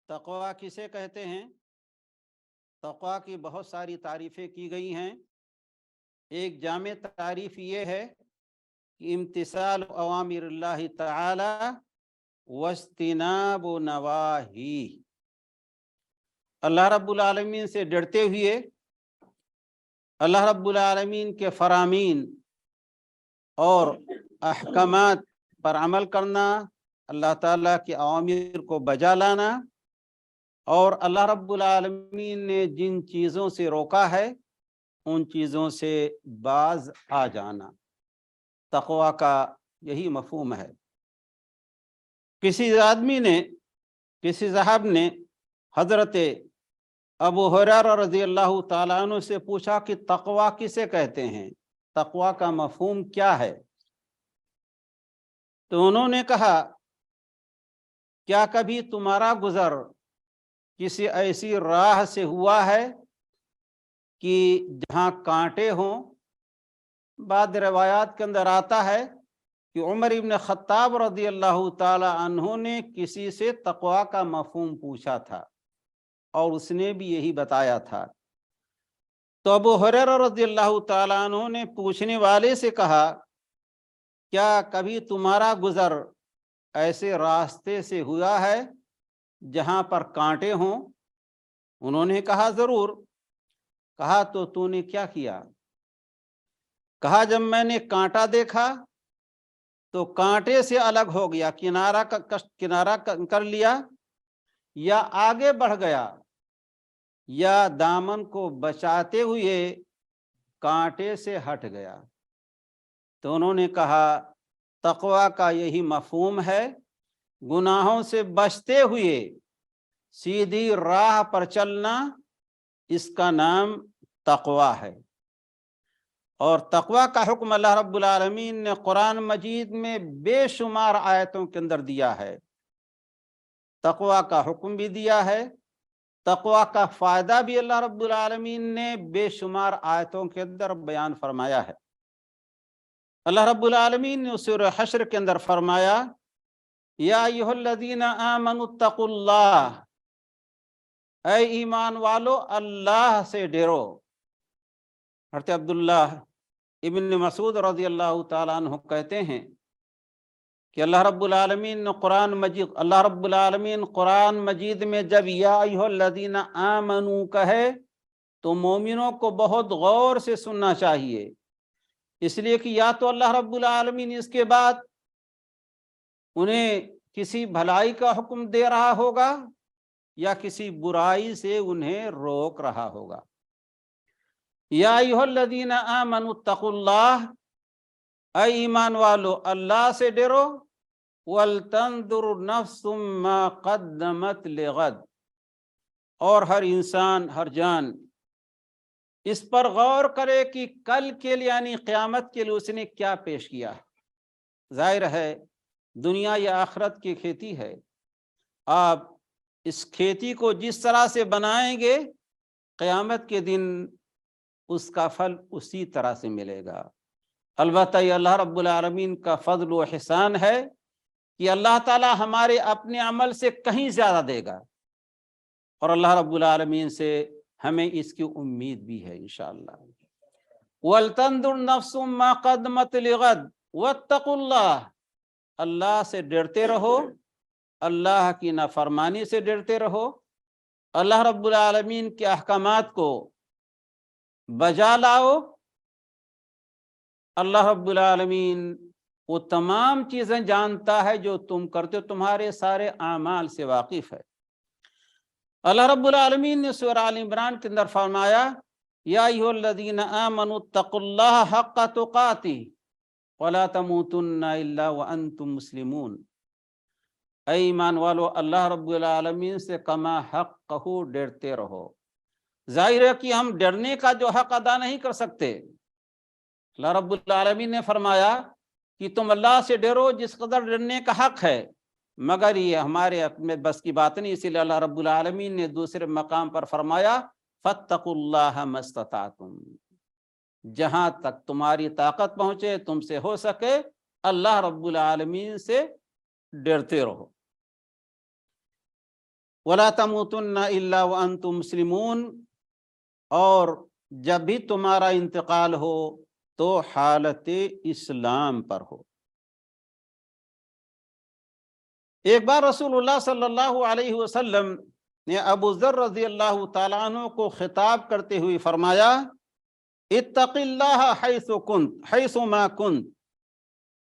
تقوی کسے کہتے ہیں؟ تقوی کی بہت ساری تعریفیں کی گئی ہیں۔ ایک جامع تعریف یہ ہے کہ امتثال اوامر اللہ تعالی واجتناب نواہی، اللہ رب العالمین سے ڈرتے ہوئے اللہ رب العالمین کے فرامین اور احکامات پر عمل کرنا، اللہ تعالیٰ کے اوامر کو بجا لانا، اور اللہ رب العالمین نے جن چیزوں سے روکا ہے ان چیزوں سے باز آ جانا۔ تقوی کا یہی مفہوم ہے۔ کسی صاحب نے حضرت ابو ہریرہ رضی اللہ تعالیٰ عنہ سے پوچھا کہ تقوی کسے کہتے ہیں، تقوی کا مفہوم کیا ہے؟ تو انہوں نے کہا، کیا کبھی تمہارا گزر کسی ایسی راہ سے ہوا ہے کہ جہاں کانٹے ہوں؟ بعض روایات کے اندر آتا ہے کہ عمر ابن خطاب رضی اللہ تعالی عنہ نے کسی سے تقوی کا مفہوم پوچھا تھا اور اس نے بھی یہی بتایا تھا۔ تو ابو ہریرہ رضی اللہ تعالی عنہ نے پوچھنے والے سے کہا، کیا کبھی تمہارا گزر ایسے راستے سے ہوا ہے جہاں پر کانٹے ہوں؟ انہوں نے کہا ضرور۔ کہا تو نے کیا کیا؟ کہا جب میں نے کانٹا دیکھا تو کانٹے سے الگ ہو گیا، کنارہ کر لیا، یا آگے بڑھ گیا، یا دامن کو بچاتے ہوئے کانٹے سے ہٹ گیا۔ تو انہوں نے کہا تقوی کا یہی مفہوم ہے، گناہوں سے بچتے ہوئے سیدھی راہ پر چلنا، اس کا نام تقوی ہے۔ اور تقوی کا حکم اللہ رب العالمین نے قرآن مجید میں بے شمار آیتوں کے اندر دیا ہے۔ تقوی کا حکم بھی دیا ہے، تقوی کا فائدہ بھی اللہ رب العالمین نے بے شمار آیتوں کے اندر بیان فرمایا ہے۔ اللہ رب العالمین نے سورہ حشر کے اندر فرمایا، یا ایھا الذین آمنوا اتقوا اللہ، اے ایمان والو اللہ سے ڈرو۔ حضرت عبداللہ ابن مسعود رضی اللہ تعالیٰ عنہ کہتے ہیں کہ اللہ رب العالمین قرآن مجید میں جب یا ایھا الذین آمنوا کہے تو مومنوں کو بہت غور سے سننا چاہیے، اس لیے کہ یا تو اللہ رب العالمین اس کے بعد انہیں کسی بھلائی کا حکم دے رہا ہوگا یا کسی برائی سے انہیں روک رہا ہوگا۔ یا ایھا الذین آمنوا اتقوا اللہ، اے ایمان والو اللہ سے ڈرو، وَلْتَنْظُرْ نَفْسٌ مَّا قَدَّمَتْ لِغَدٍ، اور ہر انسان، ہر جان اس پر غور کرے کہ کل کے لیے یعنی قیامت کے لیے اس نے کیا پیش کیا۔ ظاہر ہے دنیا یا آخرت کی کھیتی ہے، آپ اس کھیتی کو جس طرح سے بنائیں گے قیامت کے دن اس کا پھل اسی طرح سے ملے گا۔ البتہ یہ اللہ رب العالمین کا فضل و احسان ہے کہ اللہ تعالی ہمارے اپنے عمل سے کہیں زیادہ دے گا، اور اللہ رب العالمین سے ہمیں اس کی امید بھی ہے انشاءاللہ۔ وَلْتَنْظُرْ نَفْسٌ مَّا قَدَّمَتْ لِغَدٍ وَاتَّقُوا اللَّهَ، اللہ سے ڈرتے رہو، اللہ کی نافرمانی سے ڈرتے رہو، اللہ رب العالمین کے احکامات کو بجا لاؤ۔ اللہ رب العالمین وہ تمام چیزیں جانتا ہے جو تم کرتے ہو، تمہارے سارے اعمال سے واقف ہے۔ اللہ رب العالمین نے سورہ آل عمران کے اندر فرمایا، یا ایھا الذین آمنوا اتقوا اللہ حق تقاتہ ولا تموتن الا وانتم مسلمون، اے ایمان والو اللہ رب العالمین سے کما حق کہو ڈرتے رہو۔ ظاہر ہے کہ ہم ڈرنے کا جو حق ادا نہیں کر سکتے۔ اللہ رب العالمین نے فرمایا کہ تم اللہ سے ڈرو جس قدر ڈرنے کا حق ہے، مگر یہ ہمارے میں بس کی بات نہیں، اسی لیے اللہ رب العالمین نے دوسرے مقام پر فرمایا، فاتقوا اللہ ما استطعتم، جہاں تک تمہاری طاقت پہنچے، تم سے ہو سکے اللہ رب العالمین سے ڈرتے رہو۔ ولا تموتن الا وانتم مسلمون، اور جب بھی تمہارا انتقال ہو تو حالت اسلام پر ہو۔ ایک بار رسول اللہ صلی اللہ علیہ وسلم نے ابو ذر رضی اللہ تعالیٰ عنہ کو خطاب کرتے ہوئے فرمایا، اتق اللہ حیث ما کنت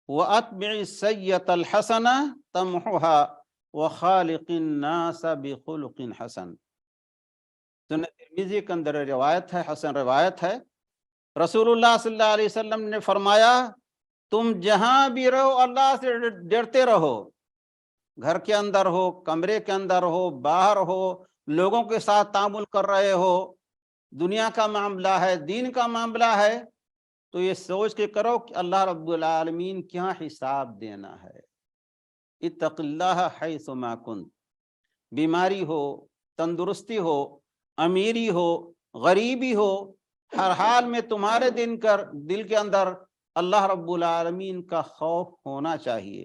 واتبع السیئۃ الحسنہ تمحها وخالق الناس بخلق حسن۔ سنن ترمذی کے اندر روایت ہے، حسن روایت ہے۔ رسول اللہ صلی اللہ علیہ وسلم نے فرمایا، تم جہاں بھی رہو اللہ سے ڈرتے رہو، گھر کے اندر ہو، کمرے کے اندر ہو، باہر ہو، لوگوں کے ساتھ تعامل کر رہے ہو، دنیا کا معاملہ ہے، دین کا معاملہ ہے، تو یہ سوچ کے کرو کہ اللہ رب العالمین کیا حساب دینا ہے۔ اتق اللہ حیث ما کنت، بیماری ہو، تندرستی ہو، امیری ہو، غریبی ہو، ہر حال میں تمہارے دل کے اندر اللہ رب العالمین کا خوف ہونا چاہیے۔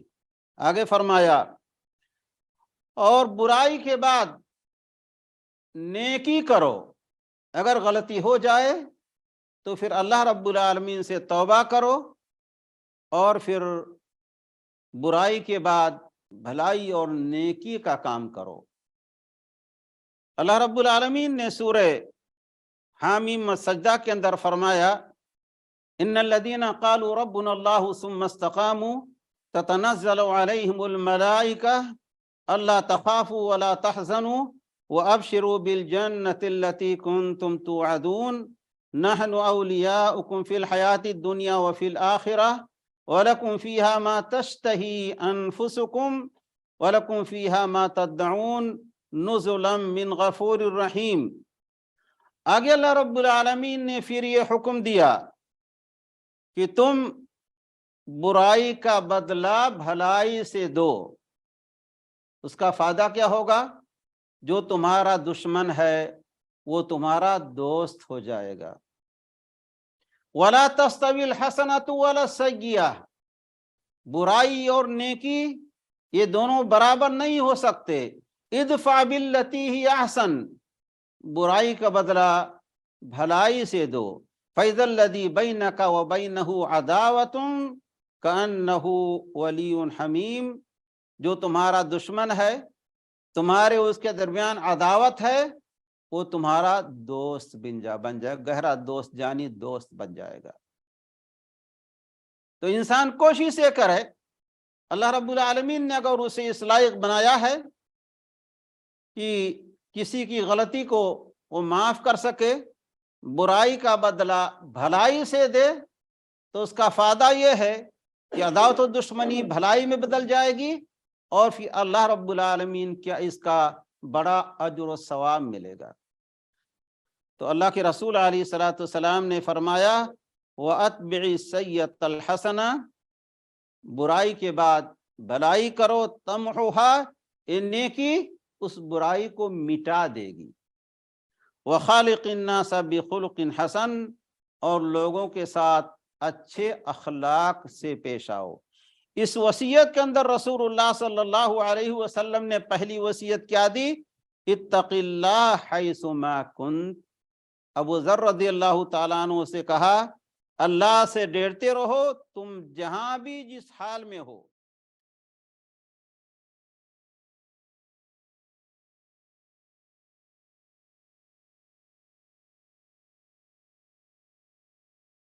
آگے فرمایا، اور برائی کے بعد نیکی کرو، اگر غلطی ہو جائے تو پھر اللہ رب العالمین سے توبہ کرو، اور پھر برائی کے بعد بھلائی اور نیکی کا کام کرو۔ اللہ رب العالمین نے سورہ حامیم سجدہ کے اندر فرمایا، ان الذین قالوا ربنا اللہ ثم استقاموا تتنزل علیہم الملائکہ الا تخافوا ولا تحزنوا وابشروا بالجنة التي كنتم توعدون نحن اولیاؤکم فی الحیاة الدنیا وفی الآخرہ وَلَكُمْ فِيهَا مَا تَشْتَهِي أَنفُسُكُمْ وَلَكُمْ فِيهَا مَا تَدَّعُونَ نُزُلًا مِّن غَفُورٍ رَحِيمٍ۔ آگے اللہ رب العالمین نے پھر یہ حکم دیا کہ تم برائی کا بدلہ بھلائی سے دو۔ اس کا فائدہ کیا ہوگا؟ جو تمہارا دشمن ہے وہ تمہارا دوست ہو جائے گا۔ وَلَا تَسْتَوِي الْحَسَنَةُ وَلَا السَّيِّئَةُ، برائی اور نیکی یہ دونوں برابر نہیں ہو سکتے۔ ادفع باللتی ہی احسن، برائی کا بدلہ بھلائی سے دو۔ فَإِذَا الَّذِي بَيْنَكَ وَبَيْنَهُ عَدَاوَةٌ كَأَنَّهُ وَلِيٌّ حَمِيمٌ، جو تمہارا دشمن ہے، تمہارے اس کے درمیان عداوت ہے، وہ تمہارا دوست بن جائے، گہرا دوست جانی دوست بن جائے گا۔ تو انسان کوشش یہ کرے، اللہ رب العالمین نے اگر اسے اس لائق بنایا ہے کہ کسی کی غلطی کو وہ معاف کر سکے، برائی کا بدلہ بھلائی سے دے، تو اس کا فائدہ یہ ہے کہ عداوت و دشمنی بھلائی میں بدل جائے گی، اور پھر اللہ رب العالمین کیا اس کا بڑا اجر و ثواب ملے گا۔ تو اللہ کے رسول علیہ الصلوۃ والسلام نے فرمایا، وَأَتْبِعِ السَّيِّئَةَ الْحَسَنَةَ، برائی کے بعد بھلائی کرو، تمحوها، نیکی اس برائی کو مٹا دے گی۔ وَخَالِقِ النَّاسَ بِخُلُقٍ حَسَنٍ، اور لوگوں کے ساتھ اچھے اخلاق سے پیش آؤ۔ اس وصیت کے اندر رسول اللہ صلی اللہ علیہ وسلم نے پہلی وصیت کیا دی؟ اتق اللہ حیث ما کنت۔ ابو ذر رضی اللہ تعالیٰ عنہ سے کہا، اللہ سے ڈرتے رہو تم جہاں بھی جس حال میں ہو۔